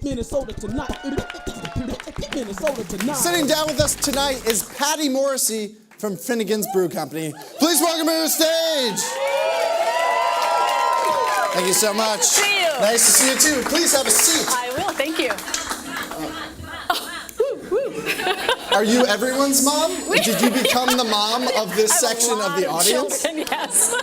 Minnesota tonight. Minnesota tonight. Sitting down with us tonight is Patty Morrissey from Finnegans Brew Company. Please welcome her to the stage. Thank you so much. Nice to see you. Nice to see you too. Please have a seat. I will, thank you. Are you everyone's mom? Did you become the mom of this section of the audience? Children, yes.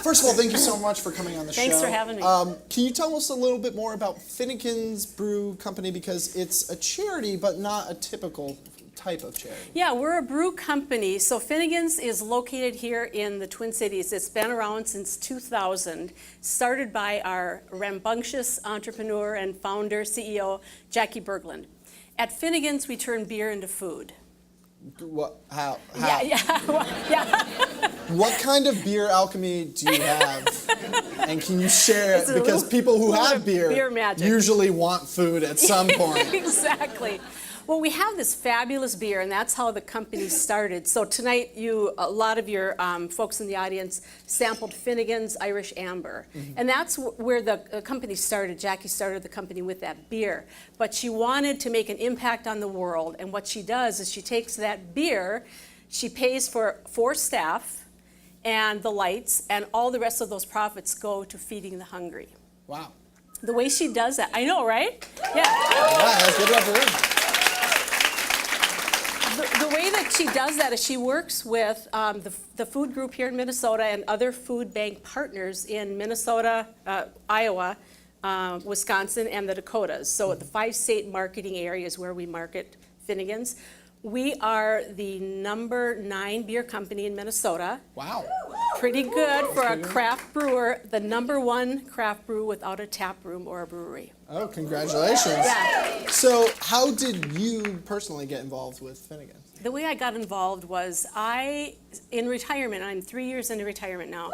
First of all, thank you so much for coming on the show. Thanks for having me. Can you tell us a little bit more about Finnegans Brew Company, because it's a charity but not a typical type of charity? Yeah, we're a brew company. So Finnegans is located here in the Twin Cities. It's been around since 2000, started by our rambunctious entrepreneur and founder, CEO, Jackie Berglund. At Finnegans, we turn beer into food. What? How? Yeah. What kind of beer alchemy do you have? And can you share it? Because people who have beer magic usually want food at some point. Exactly. Well, we have this fabulous beer, and that's how the company started. So tonight, a lot of your folks in the audience sampled Finnegans Irish Amber. Mm-hmm. And that's where the company started. Jackie started the company with that beer. But she wanted to make an impact on the world, and what she does is she takes that beer, she pays for 4 staff and the lights, and all the rest of those profits go to feeding the hungry. Wow. The way she does that, I know, right? Yeah. Wow, that's good reference. The way that she does that is she works with the food group here in Minnesota and other food bank partners in Minnesota, Iowa, Wisconsin, and the Dakotas. So the 5 state marketing areas where we market Finnegans. We are the number 9 beer company in Minnesota. Wow. Pretty good for a craft brewer. The number 1 craft brew without a tap room or a brewery. Oh, congratulations. Yeah. So how did you personally get involved with Finnegans? The way I got involved was in retirement, I'm 3 years into retirement now.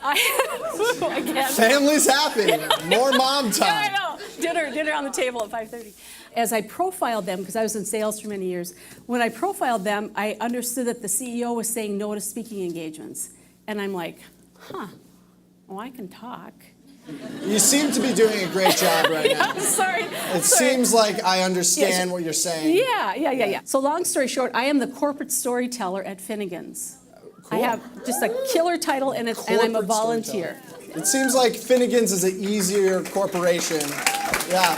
Again. Family's happy. More mom time. Yeah, I know. Dinner on the table at 5:30. As I profiled them, because I was in sales for many years, when I profiled them, I understood that the CEO was saying no to speaking engagements. And I'm like, well, I can talk. You seem to be doing a great job right now. Sorry. It seems like I understand what you're saying. Yeah. So long story short, I am the corporate storyteller at Finnegans. Cool. I have just a killer title, and I'm a volunteer. It seems like Finnegans is an easier corporation. Yeah.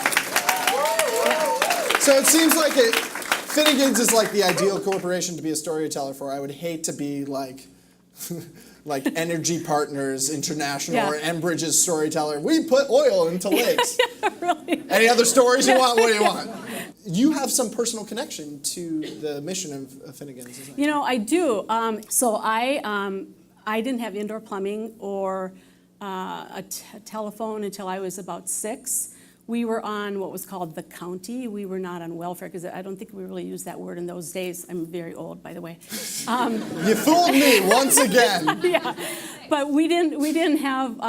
So it seems like Finnegans is like the ideal corporation to be a storyteller for. I would hate to be like Energy Partners International or Enbridge's storyteller. We put oil into lakes. Really? Any other stories you want? What do you want? You have some personal connection to the mission of Finnegans, isn't it? You know, I do. So I didn't have indoor plumbing or a telephone until I was about 6. We were on what was called the county. We were not on welfare, because I don't think we really used that word in those days. I'm very old, by the way. You fooled me once again. Yeah, but we didn't have.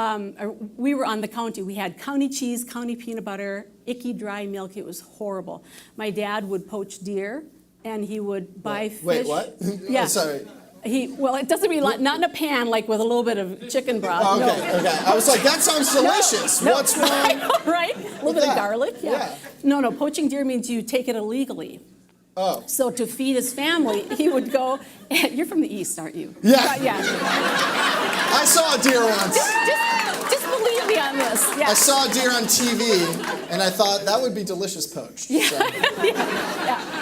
We were on the county. We had county cheese, county peanut butter, icky dry milk. It was horrible. My dad would poach deer, and he would buy fish. Wait, what? Yeah. Oh, sorry. It doesn't mean not in a pan, like with a little bit of chicken broth. Oh, okay. I was like, that sounds delicious. No. What's wrong? Right? A little bit of garlic. Yeah. No. Poaching deer means you take it illegally. Oh. So to feed his family, he would go. You're from the East, aren't you? Yeah. Yeah. I saw a deer once. Just believe me on this. Yeah. I saw a deer on TV, and I thought that would be delicious poached. Yeah. So. Yeah.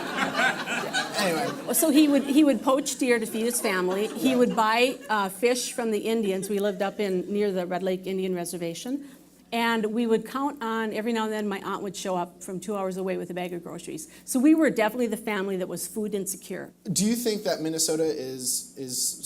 Anyway. So he would poach deer to feed his family. He would buy fish from the Indians. We lived up near the Red Lake Indian Reservation. And we would count on, every now and then, my aunt would show up from 2 hours away with a bag of groceries. So we were definitely the family that was food insecure. Do you think that Minnesota is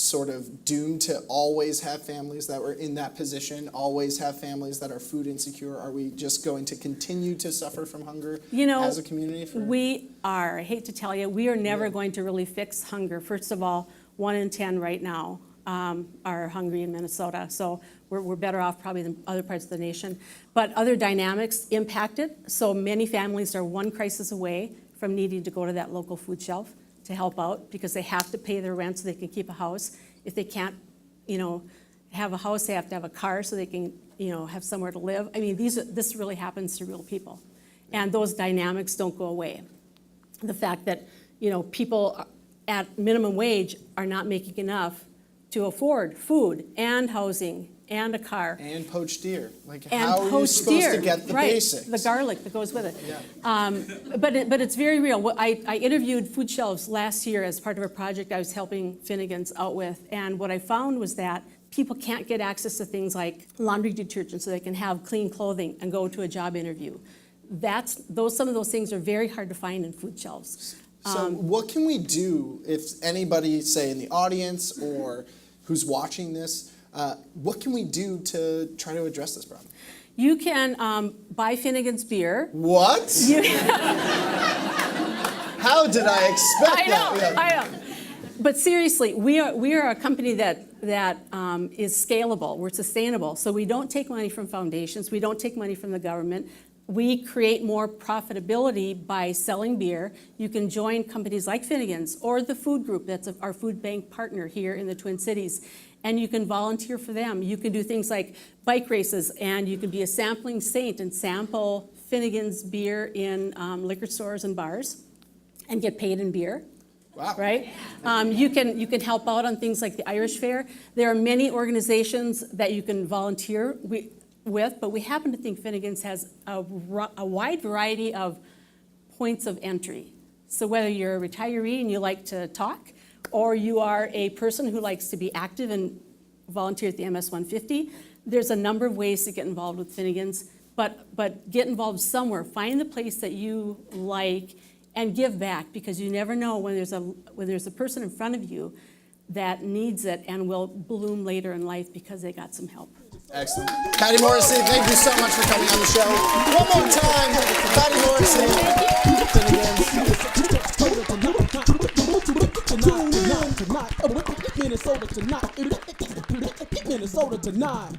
sort of doomed to always have families that were in that position, always have families that are food insecure? Are we just going to continue to suffer from hunger as a community? We are. I hate to tell you, we are never going to really fix hunger. First of all, 1 in 10 right now are hungry in Minnesota. So we're better off probably than other parts of the nation. But other dynamics impact it. So many families are one crisis away from needing to go to that local food shelf to help out, because they have to pay their rent so they can keep a house. If they can't, have a house, they have to have a car so they can, have somewhere to live. I mean, this really happens to real people. And those dynamics don't go away. The fact that, people at minimum wage are not making enough to afford food and housing and a car. And poached deer. Like, And how are you poached supposed deer, to get the right, basics? the garlic that goes with it. Yeah. But it's very real. I interviewed food shelves last year as part of a project I was helping Finnegans out with, and what I found was that people can't get access to things like laundry detergent so they can have clean clothing and go to a job interview. Some of those things are very hard to find in food shelves. So what can we do if anybody, say in the audience or who's watching this, what can we do to try to address this problem? You can buy Finnegans beer. What? How did I expect I know, that? Yeah. I know. But seriously, we are a company that is scalable. We're sustainable. So we don't take money from foundations. We don't take money from the government. We create more profitability by selling beer. You can join companies like Finnegans or the food group that's our food bank partner here in the Twin Cities, and you can volunteer for them. You can do things like bike races, and you can be a sampling saint and sample Finnegans beer in liquor stores and bars and get paid in beer. Wow. Right? You can help out on things like the Irish Fair. There are many organizations that you can volunteer with, but we happen to think Finnegans has a wide variety of points of entry. So whether you're a retiree and you like to talk, or you are a person who likes to be active and volunteer at the MS 150, there's a number of ways to get involved with Finnegans, but get involved somewhere. Find the place that you like and give back, because you never know when there's a person in front of you that needs it and will bloom later in life because they got some help. Excellent. Patty Morrissey, thank you so much for coming on the show. One more time, Patty Morrissey. Minnesota tonight.